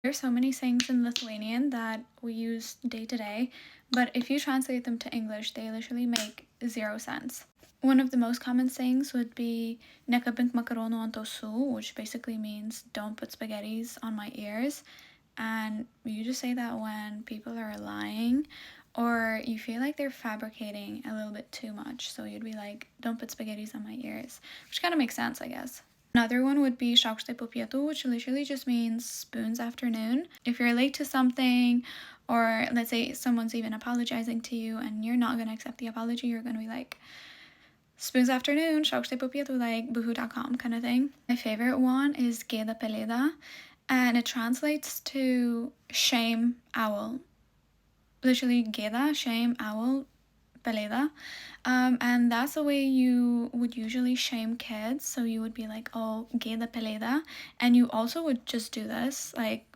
There's so many sayings in Lithuanian that we use day to day, but if you translate them to English, they literally make zero sense. One of the most common sayings would be nekabink makarono on tosu, which basically means don't put spaghettis on my ears. And you just say that when people are lying or you feel like they're fabricating a little bit too much. So you'd be like, don't put spaghettis on my ears, which kind of makes sense, I guess. Another one would be šaukštai po pietų, which literally just means spoons afternoon. If you're late to something, or let's say someone's even apologizing to you and you're not going to accept the apology, you're going to be like, spoons afternoon, šaukštai po pietų, like boohoo.com kind of thing. My favorite one is geda peleda, and it translates to shame owl. Literally geda, shame, owl, peleda. And that's the way you would usually shame kids. So you would be like, oh, geda peleda. And you also would just do this. Like,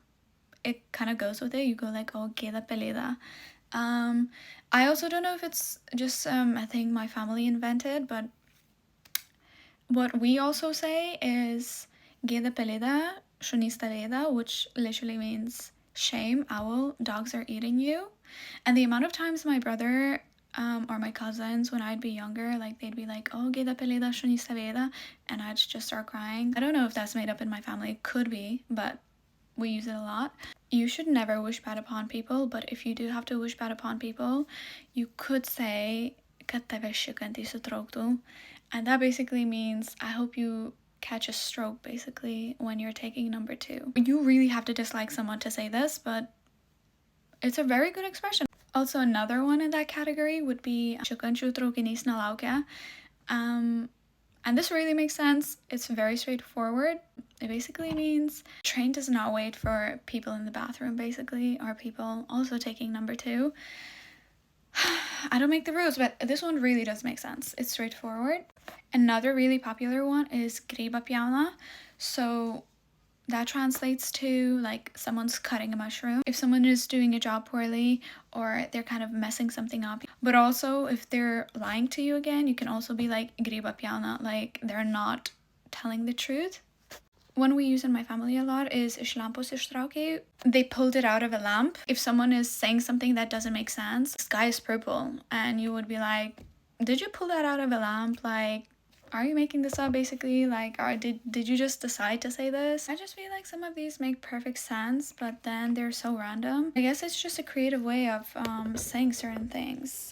it kind of goes with it. You go like, oh, geda peleda. I also don't know if it's just a thing my family invented, but what we also say is geda peleda, shunista leda, which literally means shame, owl, dogs are eating you. And the amount of times my brother or my cousins, when I'd be younger, like they'd be like, oh, geda peleda, shunista leda, and I'd just start crying. I don't know if that's made up in my family. It could be, but we use it a lot. You should never wish bad upon people, but if you do have to wish bad upon people, you could say, kad tave šikanti sutrauktų. And that basically means, I hope you catch a stroke, basically, when you're taking number 2. You really have to dislike someone to say this, but it's a very good expression. Also, another one in that category would be šikančių traukinys nelaukia. And this really makes sense. It's very straightforward. It basically means train does not wait for people in the bathroom, basically, or people also taking number 2. I don't make the rules, but this one really does make sense. It's straightforward. Another really popular one is gryba pjauna. So that translates to like someone's cutting a mushroom. If someone is doing a job poorly or they're kind of messing something up. But also if they're lying to you again, you can also be like gryba pjauna, like they're not telling the truth. One we use in my family a lot is iš lampos ištraukė. They pulled it out of a lamp. If someone is saying something that doesn't make sense, the sky is purple, and you would be like, did you pull that out of a lamp? Like, are you making this up, basically? Like, did you just decide to say this? I just feel like some of these make perfect sense, but then they're so random. I guess it's just a creative way of saying certain things.